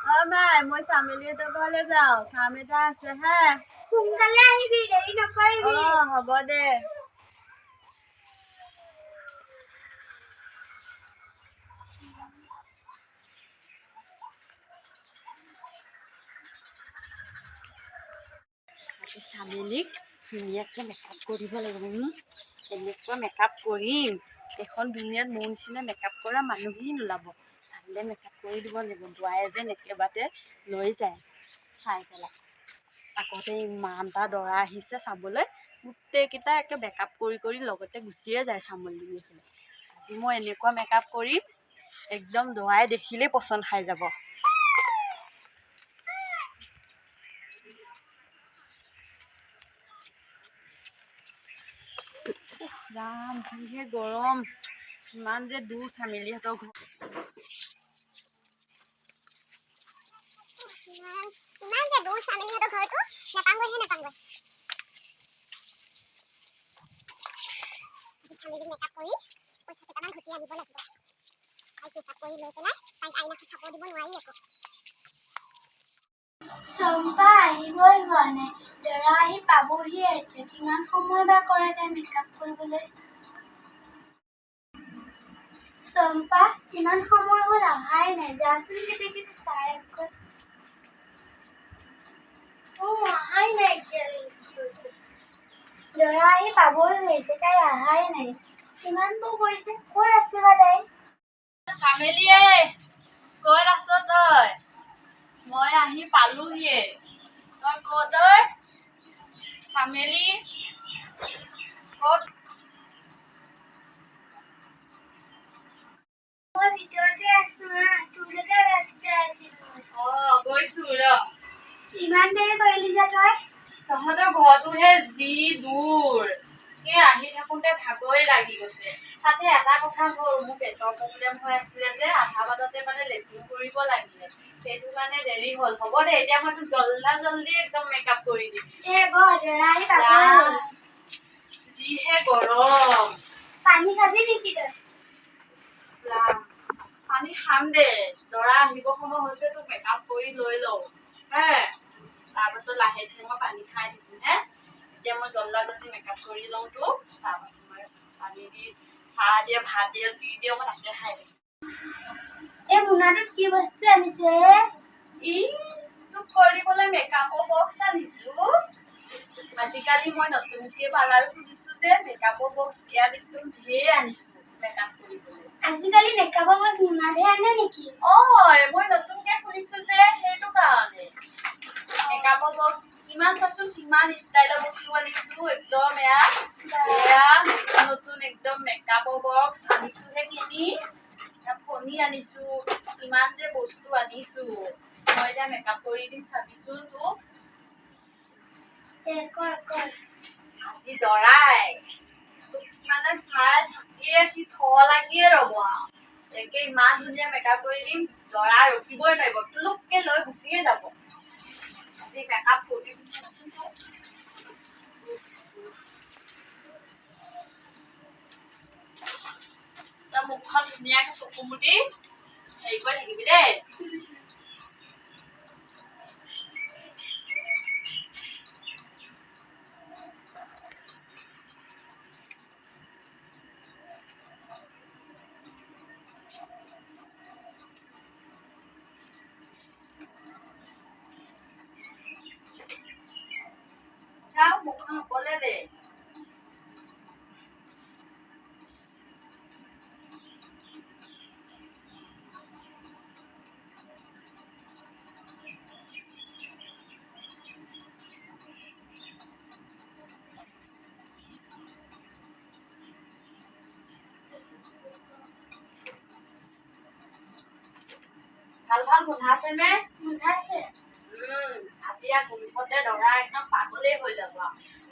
মাই মই চামেলিহঁতৰ ঘৰলৈ যাওঁ, কাম এটা আছে হে। সোনকালে আহিবি, দেৰি নকৰিবি। হ'ব দে। আজি চামেলিক ধুনীয়াকৈ মেকআপ কৰিব লাগিব। এনেকুৱা মেকআপ কৰিম, এখন দুনিয়াত মোৰ নিচিনা মেকআপ কৰা মানুহেই নোলাব। ভালদৰে মেকআপ কৰি দিব লাগিব। দোৱাই যেন একেবাৰে লৈ যায় চাই পেলাই। আগতে ইমান এটা দৰা আহিছে চাবলৈ, গোটেইকেইটা একে মেকআপ কৰি কৰি লগতে গুচিয়ে যায় চামলি দেখি। আজি মই এনেকুৱা মেকআপ কৰিম, একদম দৰাই দেখিলেই পচন্দ খাই যাব। ৰাম যিহে গৰম, ইমান যে দূৰ চামেলিহঁতৰ ঘৰ। ইমান যে দূৰ চামেলিহঁতৰ ঘৰটো, নাপাংগৈ। চামেলি মেকআপ কৰি পইচা কেইটামান ঘটি আনিব লাগিব। আৰু মেকআপ কৰি লৈ পেলাই তাইক আইনাখন চাব দিব নোৱাৰি আকৌ। চম্পা আহিবই হোৱা নাই, দৰা আহি পাবহিয়ে এতিয়া। কিমান সময় বা কৰে তাই মেকআপ কৰিবলৈ। চম্পা কিমান সময় হ'ল অহাই নাই, যাচোন কেনেকৈ চাই আকৌ। অহাই নাই এতিয়ালৈকে। দৰা আহি পাবই হৈছে, তাই অহাই নাই। কিমানবোৰ কৰিছে, ক'ত আছে বা তাই? চামেলিয়ে, ক'ত আছ তই? মই আহি পালোহিয়ে। তই ক'ত ঐ? চামেলি ক'ত? মই ভিতৰতে আছো, তোৰলৈকে বাট চাই আছিলো। গৈছো ৰ। ইমান দেৰি কৰিলি যে তই? তহঁতৰ ঘৰটোহে যি দূৰ, সেই আহি থাকোঁতে ভাগৰে লাগি গৈছে। তাতে এটা কথা হ'ল, মোৰ পেটৰ প্ৰব্লেম হৈ আছিলে যে, আধা বাটতে মানে লেট্ৰিন কৰিব লাগিলে। সেইটো কাৰণে দেৰি হ'ল। হ'ব দে, এতিয়া মই তোক জল্দি একদম মেকআপ কৰি দিম। দৰা আহি পাবই হ'ল। যিহে গৰম। পানী খাবি নেকি তই? পানী খাম দে, দৰা আহিব সময় হৈছে, তোক মেকআপ কৰি লৈ লওঁ হে। তাৰপাছত লাহে ধীৰে মই পানী খাই থাকিম হে। এতিয়া মই জল্দি মেকআপ কৰি লওঁ তোক, তাৰপাছত মই পানী দি চাহ দিয়ে, ভাত দিয়ে, যি দিয়ে মই তাকে খাই থাকিম। এই মোনাটোত কি বস্তু আনিছে? তোক কৰিবলৈ মেকআপৰ বক্স আনিছো। আজিকালি মই নতুনকে পাৰ্লাৰ খুলিছো যে, মেকআপৰ বক্স ইয়াত একদম ধেৰ আনিছো মেকআপ কৰিবলৈ। আজিকালি মেকআপৰ বক্স মোনাতহে আনে নেকি? মই নতুনকে খুলিছো যে, সেইটো কাৰণে। মেকআপৰ বক্স কিমান চাচোন, কিমান ষ্টাইলৰ বস্তু আনিছো। একদম এয়া নতুন একদম মেকআপৰ বক্স আনিছোহে কিনি। ফণি আনিছো, কিমান যে বস্তু আনিছো। মই এতিয়া মেকআপ কৰি দিম, চাবিচোন তোক। আজি দৰাই তোক মানে চাই থাকিয়ে সি লাগিয়ে ৰব আৰু। একে ইমান ধুনীয়া মেকআপ কৰি দিম, দৰা ৰখিবই নোৱাৰিব, টুলুককে লৈ গুচিয়ে যাব। আজি মেকআপ কৰি দিম চাচোন তোক। তই মুখখন ধুনীয়াকে চকু মুদি হেৰি কৰি থাকিবি দেই। চাও মুখখন অকলে দে। ভাল গোন্ধাইছে নে? গোন্ধাইছে। আজি ইয়াৰ গোন্ধতে দৰা একদম পাগলেই হৈ যাব।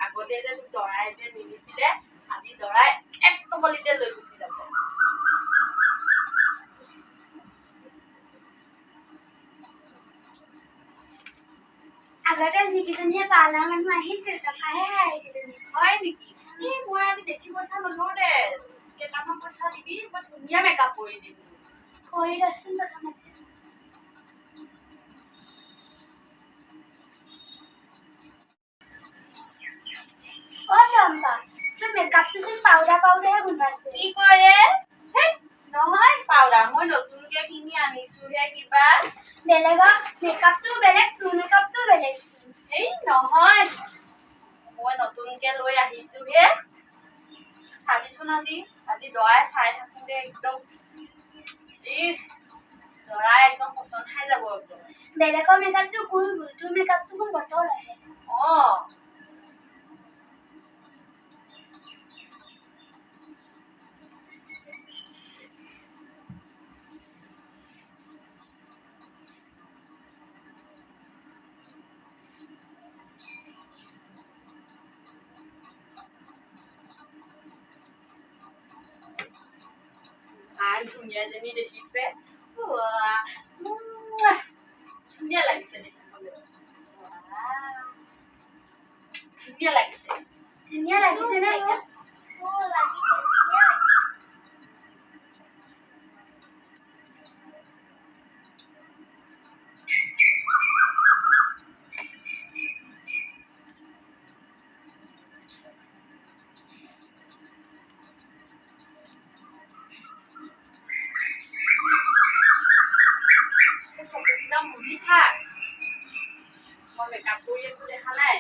আগতে যে তোক দৰাই যে মিলিছিলে, আজি দৰাই এক টকলিতে লৈ গুচি যাব। আগতে যিকেইজনীয়ে পাৰ্লাৰ মানুহ আহিছিল, টকাহে খাই সেইকেইজনী। হয় নেকি? মই আজি বেছি পইচা নলওঁ দে, কেইটামান পইচা দিবি, মই ধুনীয়া মেকআপ কৰি দিম। কৰি দেচোন প্ৰথমতে। গম পা তোৰ মেকআপটো চোন পাউডাৰহে গোন্ধাইছে কি কৰে হেই নহয় পাউডাৰ মই নতুনকে কিনি আনিছোহে কিবা বেলেগৰ মেকআপটো বেলেগ তোৰ মেকআপটো বেলেগ এই নহয় মই নতুনকে লৈ আহিছোহে চাবিচোন আজি দৰাই চাই থাকোঁতে একদম দৰাই একদম পচন্দ খাই যাব একদম বেলেগৰ মেকআপটো গুল তোৰ মেকআপটো কোন বটল আহে ধুনীয়া জনী দেখিছে ধুনীয়া লাগিছে দেখিবলৈ ধুনীয়া লাগিছে ধুনীয়া লাগিছে নে মই মেকআপ কৰি আছো দেখা নাই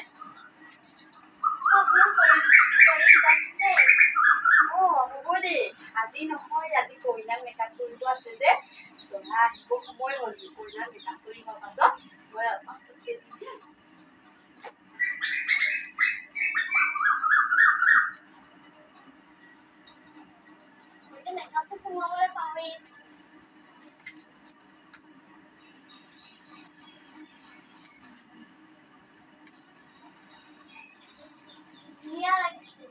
হ'ব দেই আজি নহয় আজি কইনাক মেকআপ কৰিব আছে যে দৰা আহিব সময় হ'ল কইনাক মেকআপ কৰি হোৱাৰ পাছত মই পাছতকে দিম মেকআপটো সোমাবলৈ পাহৰি ধুনীয়া লাগিছে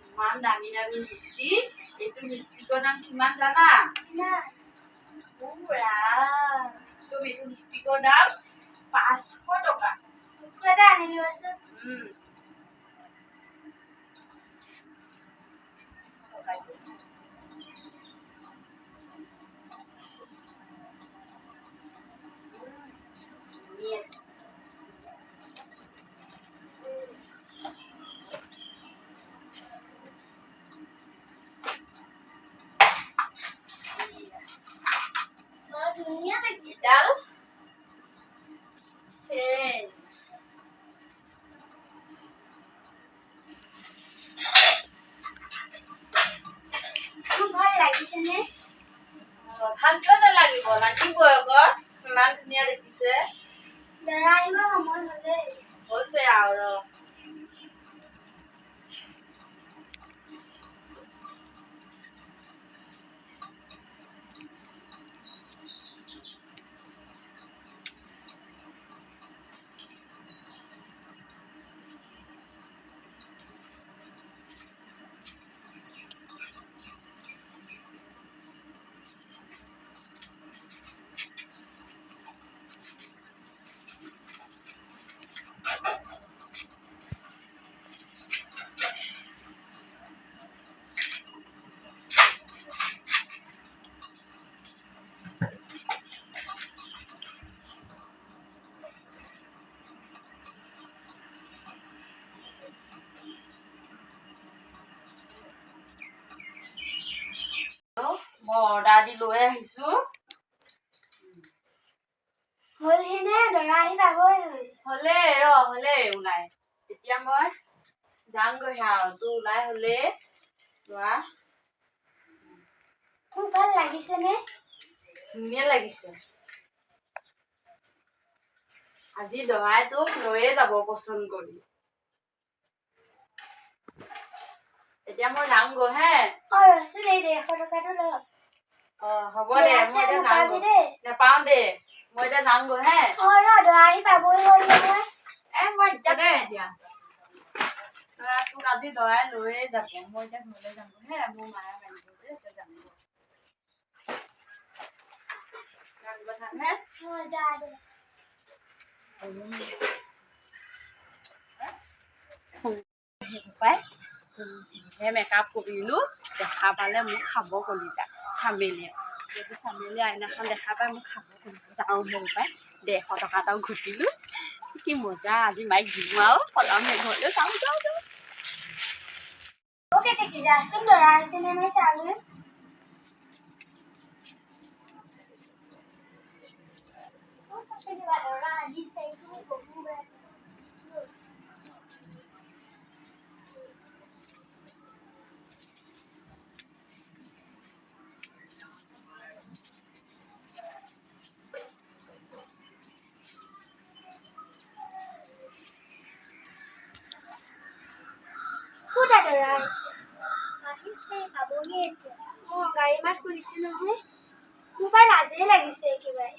ইমান দামী দামী লিপষ্টিক এইটো লিপষ্টিকৰ দাম কিমান জানা এইটো লিপষ্টিকৰ দাম 500 টকা এটা আনিলো আছে ধুনীয়া লাগিছে ভাল লাগিছে নে ভালকৈ নালাগিব লাগিবই আকৌ ইমান ধুনীয়া দেখিছে দৰা আহিব সময় হ'লে হৈছে আৰু মই অৰ্ডাৰ দি লৈ আহিছো হ'লহিনে দৰা আহি পাবই হ'লে ওলাই এতিয়া মই যামগৈ আৰু তোৰ ওলাই হ'লে লোৱা খুব ভাল লাগিছে নে ধুনীয়া লাগিছে আজি দৰাই তোক লৈয়ে যাব পচন্দ কৰি এতিয়া মই যামগৈ হে ৰচোন এই 150 টকাটো ল হ'ব দে মই এতিয়া যামগৈ নেপাওঁ দে মই এতিয়া যামগৈ হে দৰা আহি পাবই হ'ল নহয় মই এতিয়া দে এতিয়া তোক আজি দৰাই লৈয়ে যাব মই এতিয়া ঘৰলৈ যামগৈ হে মোৰ মায়ে মাৰিব যে এতিয়া যামগৈ হে যা দে পাই যিহে মেকআপ কৰিলোঁ দেখা পালে মোক খাব কলি যায় চামেলিয়ে যদি চামেলি আইনাখন দেখা পাই মোক খাব কলি যাওঁ হেৰি পাই 150 টকা এটাও ঘটিলোঁ কি মজা আজি মাইক দিওঁ আৰু পলাম ঘৰলৈ যাওঁ যাওঁ যাওঁ ওকে টেকি যাচোন দৰা আহিছে নে নাই চাগৈ ও চাপে দিবা দৰা আহিছে এইটো বহু কোটা দৰা আহিছে পাবহি এতিয়া গাড়ী মাত শুনিছে নহয় মোৰ পাই লাজেই লাগিছে একেবাৰে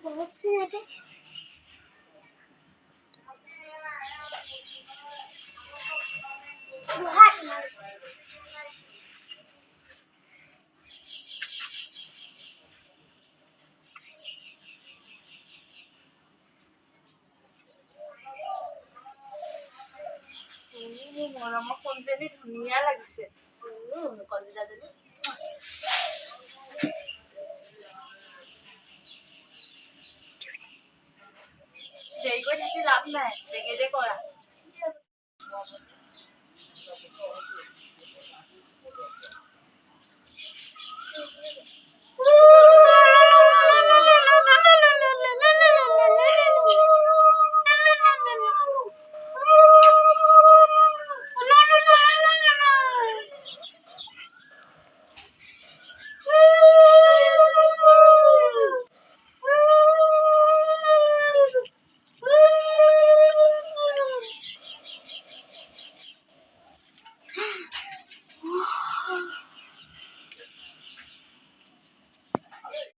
बहुत से रहते बहुत মৰমৰ কণজনী ধুনীয়া লাগিছে কণজনী দেৰি কৰি থাকি লাভ নাই বেগেতে কৰা